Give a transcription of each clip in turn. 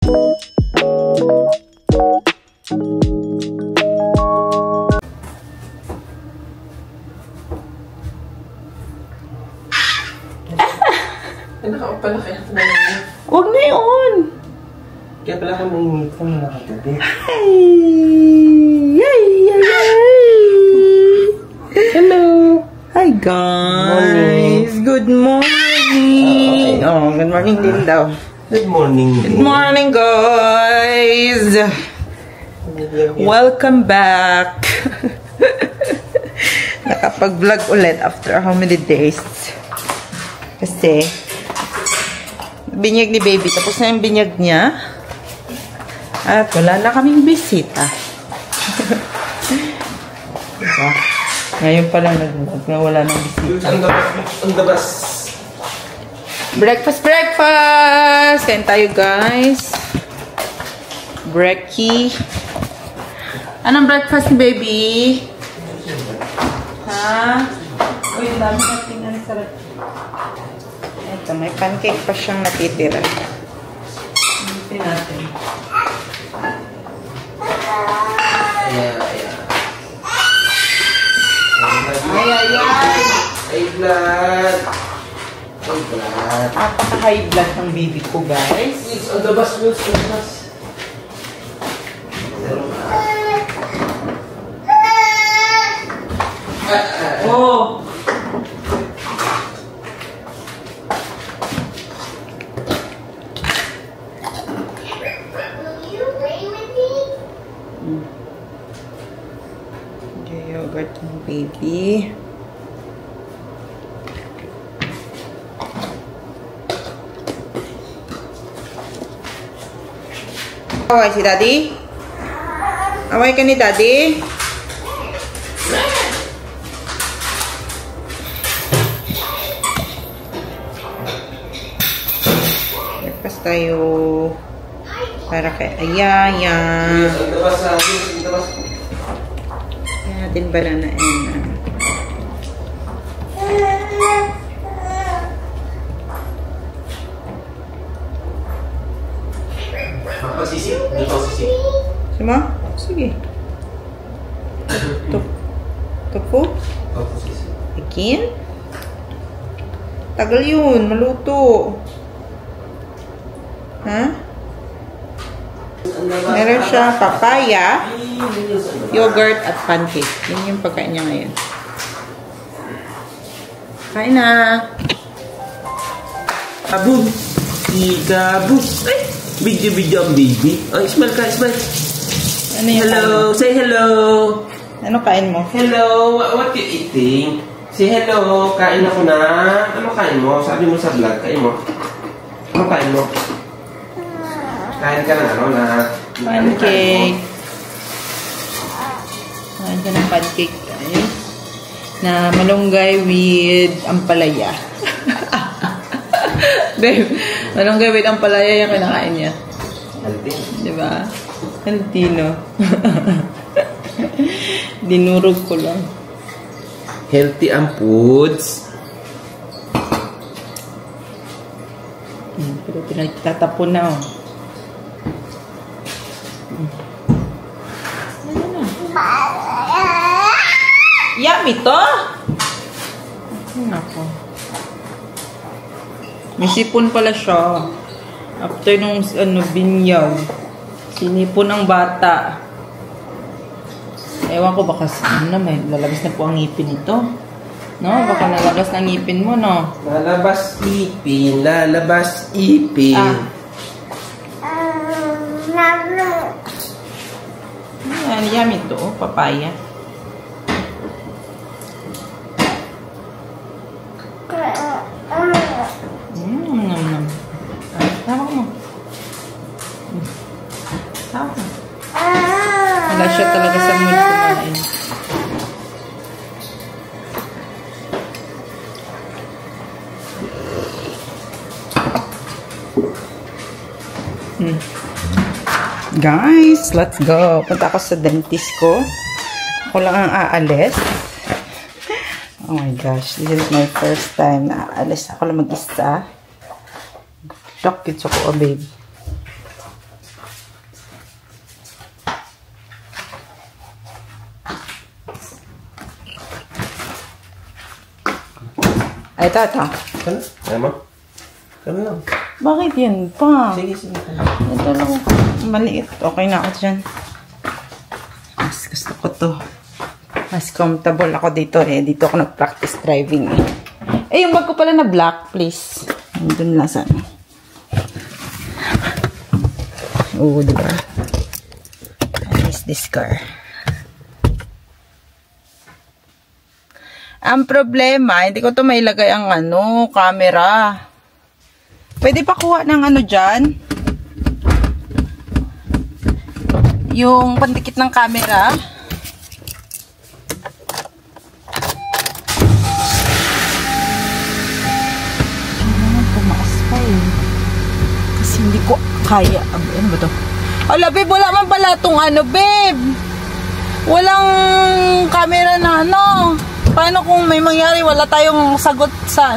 Naka-off pala kaya ito na Huwag na yun! Kaya pala ka mainit kung nakatubi. Hello! Hi guys! Good morning! Oh, good morning din daw. Good morning. Good morning guys! Welcome back! Nakapag-vlog ulit after how many days? Kasi binyag ni baby. Tapos na yung binyag niya. At wala na kaming bisita. Diba? Ngayon pa lang wala nang bisita. Ang dabas. Breakfast, breakfast! Kain tayo guys. Brekkie. Anong breakfast ni baby? Ha? Uy, ang dami natin. Ano sarap? Ito, may pancake pa siyang natitira. Ito natin. High blood. High blood. Napaka-high blood ng baby ko, guys. Ang dabas, ang dabas. Oh! Yogurt ng baby. Away si daddy? Away ka ni daddy? Breakfast tayo para kay Ayaya. Ang dabas natin. Ang dabas. Natin banana and Papasisip? Dito ako sisip. Sama? Sige. Tofu? Papasisip. Again? Tagal yun. Maluto. Ha? Meron siya papaya, yogurt, at pancake. Yun yung pagkain niya ngayon. Kain na! Abun! Ikabun! Ay! Video ang baby. Oh, smile ka, smile. Ano yung hello! Say hello! Ano kain mo? Hello! What you eating? Say hello! Kain ako na. Ano kain mo? Sabi mo sa vlog, kain mo. Ano kain mo? Kain ka na ano na... Pancake. Kain ka ng pancake, guys. Na malunggay with ampalaya. Babe, malunggay with ampalaya yung kinakain niya. Healthy. Diba? Healthy, no? Dinurog ko lang. Healthy ang foods. Pero pinagtatapon na, oh. Yummy to! Nako. May sipon pala siya. After nung binyaw. Sinipon ng bata. Ewan ko baka may lalabas na po ang ngipin nito. No? Baka nalabas na ngipin mo, no? Lalabas ipin. Lalabas ipin. Ayan, yummy to. Papaya. Nam. Tawag mo. Tawag mo. Wala siya talaga sa mood kumain. Guys, let's go. Punta ako sa dentist ko. Ako lang ang aalis. Oh my gosh, this is my first time na aalis ako lang mag-isa. Look, it's ako, oh babe. Ay, ito. Ano? Ayaw mo? Ano lang? Bakit yan pa? Sige, sige. Ito lang. Maliit. Okay na ako dyan. Mas gusto ko to. Mas comfortable ako dito eh. Dito ako nag-practice driving eh. Eh, yung bag ko pala na black, please. Nandun lang sana. Oo, diba? I miss this car. Ang problema, hindi ko to mailagay ang camera. Pwede pa kuha ng dyan? Yung pandikit ng camera. Tumaas pa eh. Kasi hindi ko kaya. Ano ba to? Ala, babe, wala man pala itong babe. Walang camera na Paano kung may mangyari, wala tayong sagot sa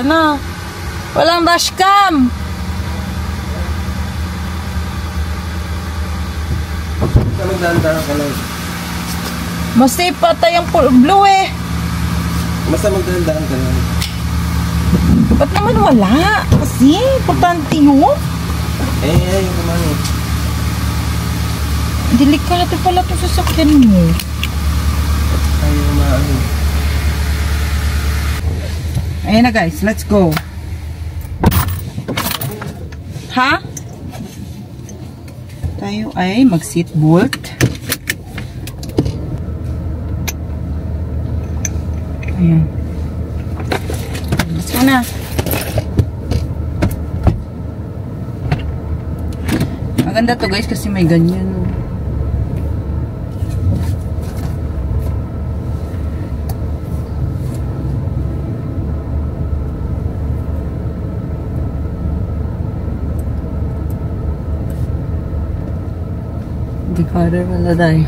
Walang dashcam. Magdahan-dahan ka lang. Mas safe patay ang blue eh. Basta magdahan-dahan ka lang. Ba't naman wala? Kasi, importante yun. Yung kumani. Delikado pala ito sa sakyan mo. Ayaw maano. Ayan na guys, let's go. Ha? Tayo ay mag-seatbelt. Ayan. Let's go na. Maganda to guys kasi may ganyan. Decoder wala tayo.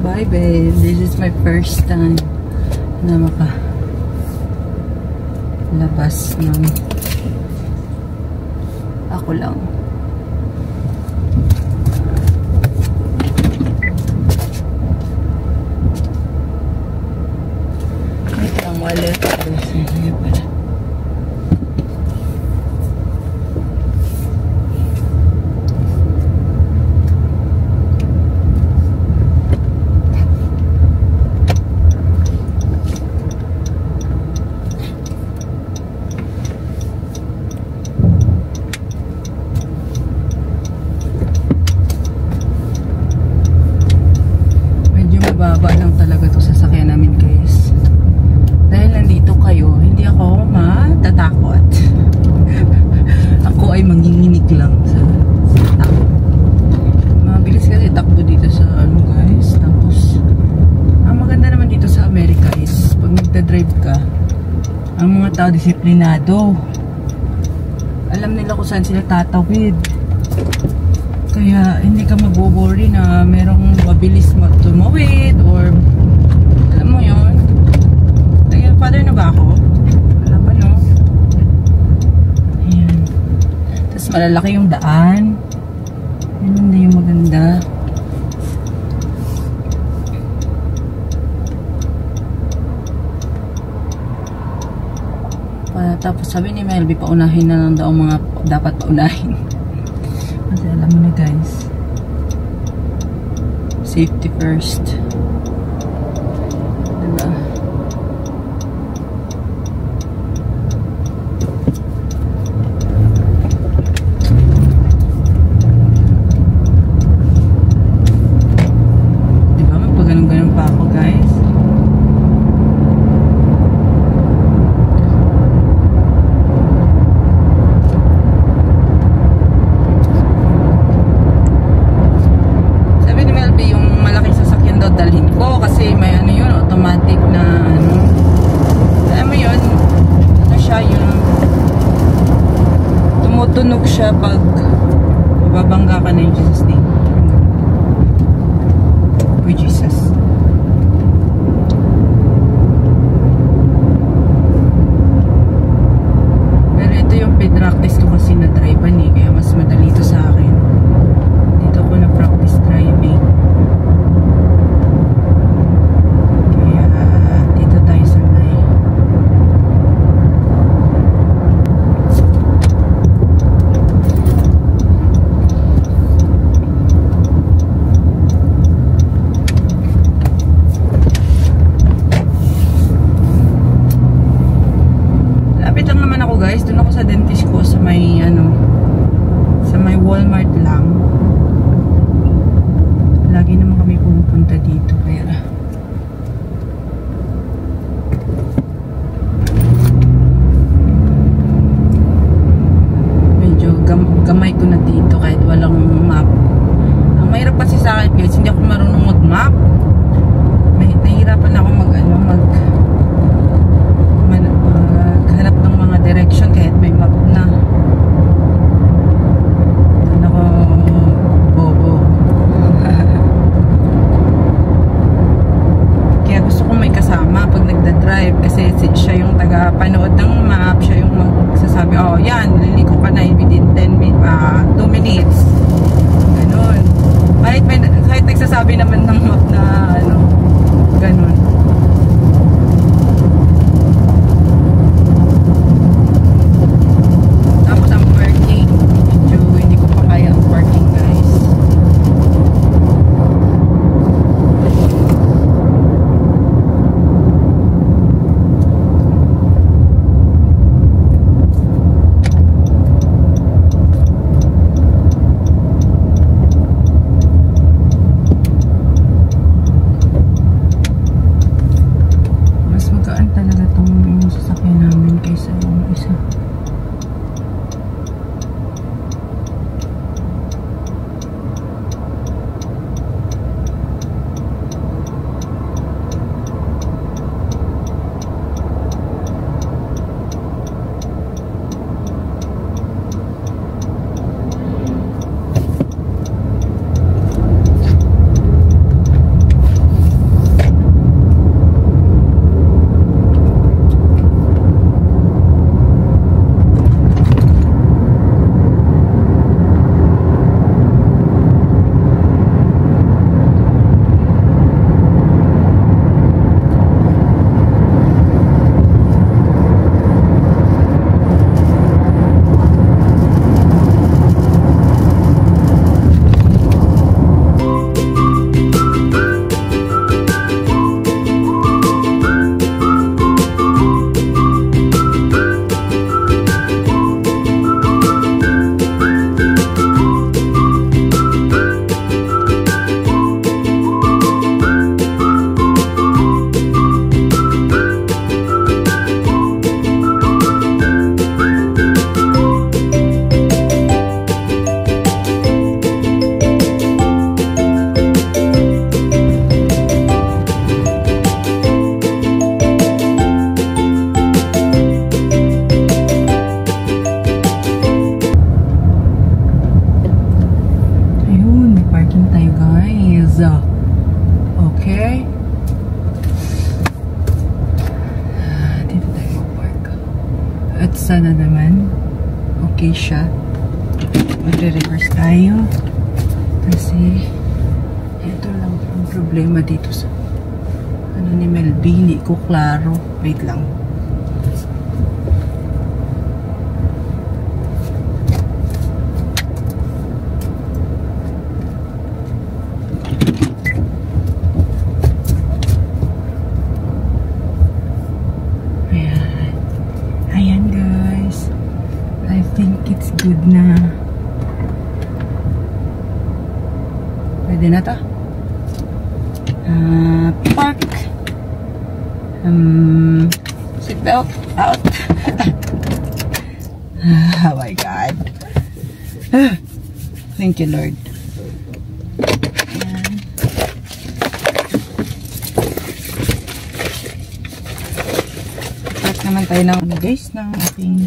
Bye babe, this is my first time na labas ng ako lang. Wait lang, wallet. Sige pala. Baba lang talaga to sa sasakyan namin guys. Dahil nandito kayo, hindi ako matatakot. Ako ay manginginig lang sa takbo. Mabilis kasi takbo dito sa guys. Tapos, ang maganda naman dito sa Amerika is pag nagda-drive ka, ang mga tao disiplinado. Alam nila kung saan sila tatawid. Kaya hindi ka mag-worry na merong mabilis tumawid or alam mo yun. Kaya father na ba ako? Wala pa no? Ayan. Tapos malalaki yung daan. Yan hindi yung maganda. Tapos sabi ni Melby, paunahin na lang daw ang mga dapat paunahin. Kasi alam mo na guys, safety first. Diba? Diba? Magpaganon-ganon pa ako guys. Kasi may yun, automatic na alam mo yun, siya yung tumutunog siya pag mababangga ka na yung Jesus name. Uy, Jesus. Pero ito yung practice ko kasi na drive-an kaya mas madali ito sa akin. Dito ako na practice driving. Walmart lang. Lagi naman kami pumupunta dito, kaya medyo gamay ko na dito kahit walang map. Ang mahirap kasi sa akin guys, hindi ako marunong mag-map. Nahihirapan ako maghanap ng mga direction kahit may map na. Doon ako bobo. Kaya gusto ko may kasama pag nagda-drive kasi siya yung taga-panood ng map, siya yung magsasabi, oh yan, liliko ka na within 2 minutes. Ganun. Kahit nagsasabi naman ng map na ano, ganun. Tapos ang parking, medyo hindi ko pa kaya ang parking guys. Talaga itong sasakyan namin kaysa yung isa. Okay. Dito tayo mag-park. At sana naman okay siya. Magre-reverse tayo. Kasi ito lang ang problema dito sa ano ni Melby. Hindi ko klaro. Wait lang. Good na. Pwede na to. Park. Seatbelt out. Oh my God. Thank you, Lord. Ayan. Park naman tayo ng guys ng ating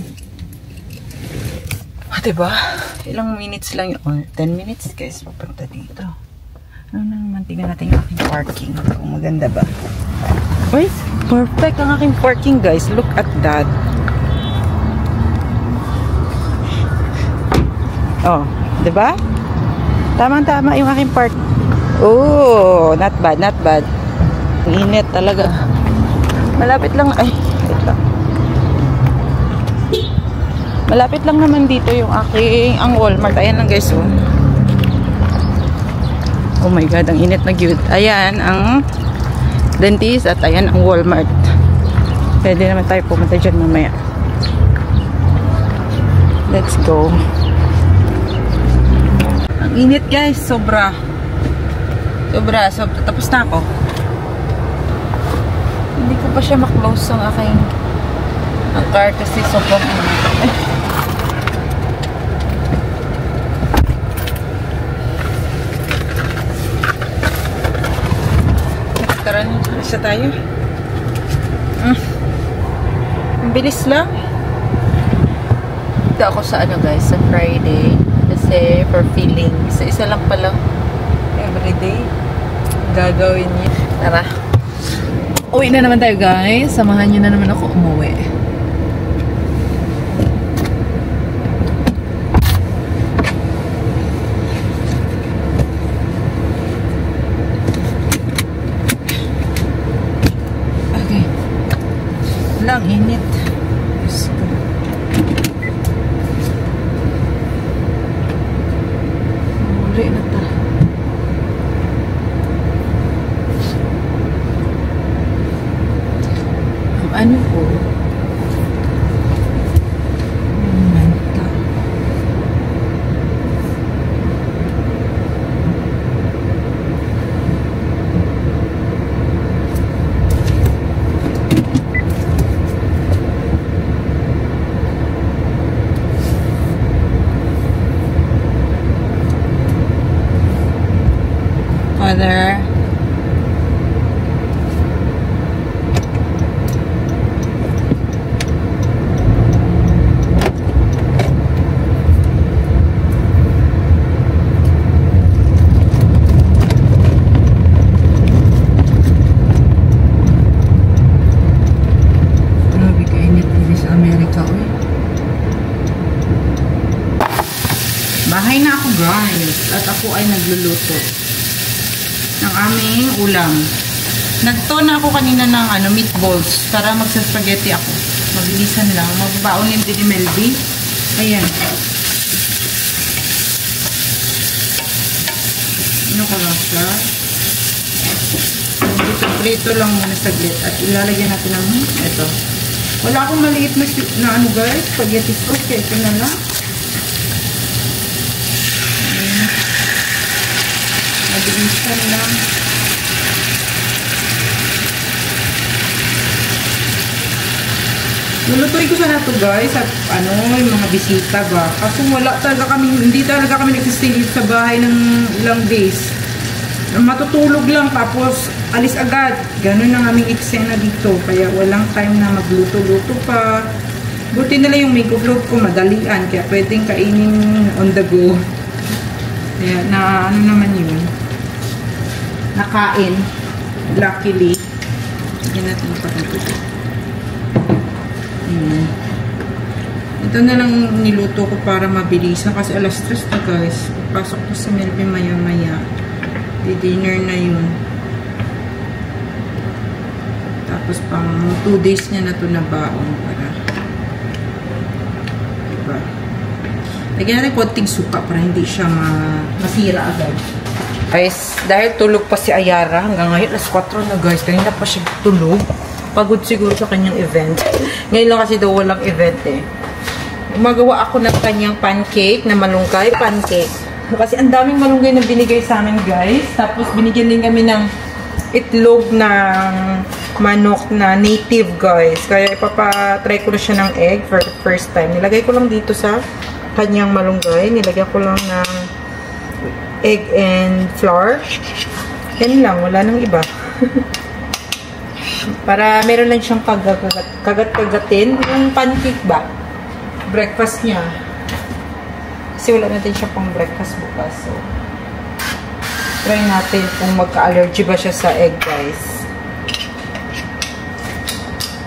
diba? Ilang minutes lang yun. 10 minutes guys, papunta dito. Ano na naman, tingnan natin yung aking parking. Kung maganda ba. Uy, perfect ang aking parking guys. Look at that. Oh, diba? Tama-tama yung aking park. Oh, not bad, not bad. Init talaga. Malapit lang. Ay, wait lang. Malapit lang naman dito yung ang Walmart. Ayan lang guys, oh. Oh my God, ang init na cute. Ayan, ang dentist at ayan ang Walmart. Pwede naman tayo pumunta dyan mamaya. Let's go. Init guys, sobra. Sobra. Tapos na ako. Hindi ko pa siya maklose ang aking car kasi sobrang init. Tara na, isa tayo. Ang bilis lang. Dito ako sa ano guys, sa Friday. Kasi for feeling, isa-isa lang pala everyday gagawin niya. Tara. Uwi na naman tayo guys. Samahan niyo na naman ako umuwi. Okay. Lang init. Diyos ko. Uli na ta. Ano po? Manta. Father. Bahay na ako guys at ako ay nagluluto ng aming ulam. Nagto na ako kanina ng meatballs para magsa-spaghetti ako. Mabilisan lang. Magbaonin din ni Melby. Ayan. Ano ko lang siya? Prito lang muna saglit at ilalagyan natin ng ito. Wala akong maliit na ano guys, spaghetti sauce kaya ito na lang. Mabilisan lang. Lulutuin ko sana ito guys at yung mga bisita ba. Kasi hindi talaga kami nagsistay sa bahay ng ilang days. Matutulog lang tapos alis agad. Ganun ang aming eksena dito. Kaya walang time na magluto-luto pa. Buti na lang yung makeup load ko madalian. Kaya pwedeng kainin on the go. Kaya naman yun. Nakain. Luckily. Yan natin ipatutuloy. Ito na lang niluto ko para mabilisan. Kasi alas 3 na guys. Pasok ko sa Melby maya-maya. Dinner na yun. Tapos pang 2 days niya na ito na baon para diba? Lagyan natin konting suka para hindi siya masira agad. Guys, dahil tulog pa si Ayara hanggang ngayon, alas 4 na guys. Kanina pa siya tulog. Pagod siguro sa kanyang event. Ngayon lang kasi daw walang event eh. Magawa ako ng kanyang pancake na malunggay pancake. Kasi ang daming malunggay na binigay sa amin guys. Tapos binigyan din kami ng itlog ng manok na native guys. Kaya ipapatry ko na siya ng egg for the first time. Nilagay ko lang dito sa kanyang malunggay. Nilagyan ko lang ng egg and flour. Yan lang. Wala nang iba. Para meron lang siyang kagat-kagatin. Yung pancake ba? Breakfast niya. Kasi wala natin siya pang breakfast bukas. So, try natin kung magka-allergy ba siya sa egg, guys.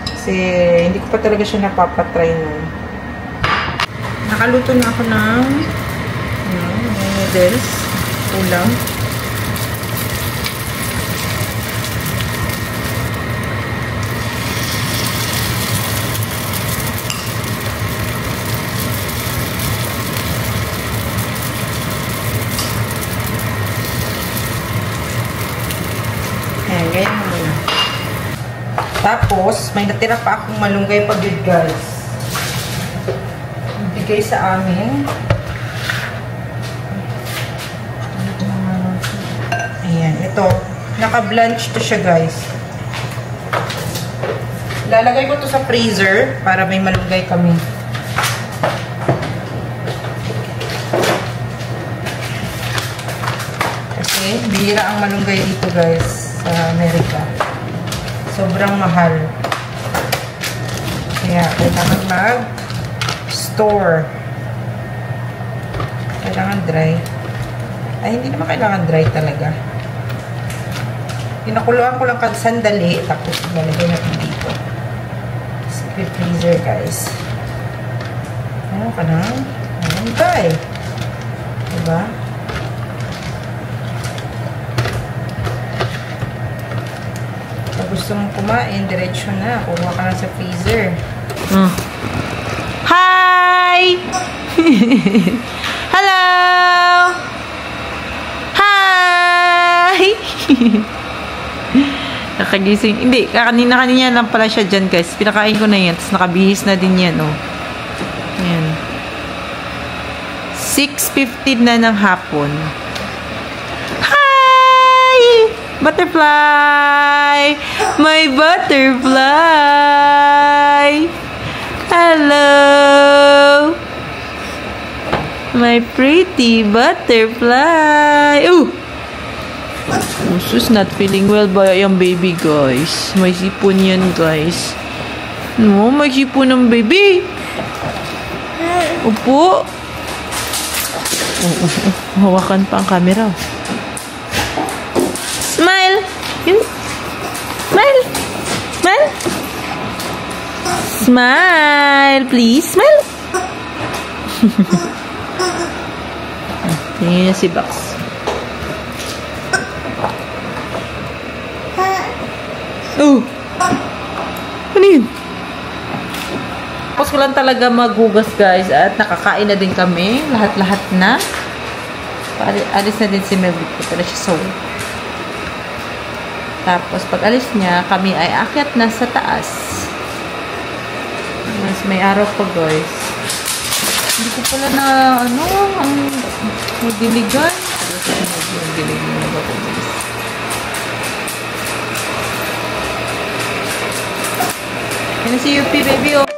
Kasi hindi ko pa talaga siya napapatry nun. Nakaluto na ako ng noodles, ulam. Ganyan muna. Tapos, may natira pa akong malunggay pag yun, guys. Bigay sa amin. to. Naka-blanch to siya, guys. Lalagay ko to sa freezer para may malunggay kami. Kasi bihira ang malunggay dito, guys, sa Amerika. Sobrang mahal. Kaya kailangan mag-store. Kailangan dry. Ay, hindi naman kailangan dry talaga. Pinakuluan ko lang sandali, tapos ilalagay natin dito. Secret freezer, guys. Ano ka na? Ayan, dry. Diba? Pag gusto mong kumain, diretsyo na. Kuha ka lang sa freezer. Hi! Hello! Hi! Nakagising. Hindi, kanina lang pala siya dyan, guys. Pinakain ko na yan. Tapos nakabihis na din yan, oh. Ayan. 6:15 na ng hapon. Hi! Butterfly! My butterfly! Hello! My pretty butterfly! Ooh! Sus, not feeling well ba yung baby, guys? May sipon yan, guys. No, may sipon ng baby. Upo. Hawakan pa ang camera. Smile. Smile. Smile. Smile, please. Smile. Tingnan niya si Bax. Oh! Ano yun? Tapos ko lang talaga maghugas, guys. At nakakain na din kami. Lahat-lahat na. Alis na din si Melvin. Pala siya so. Tapos pag alis niya, kami ay akyat na sa taas. Mas may araw pa, guys. Hindi ko pala na, ano, ang diligan. Ang diligan na ba, guys? Can I see your pee, baby? Oh.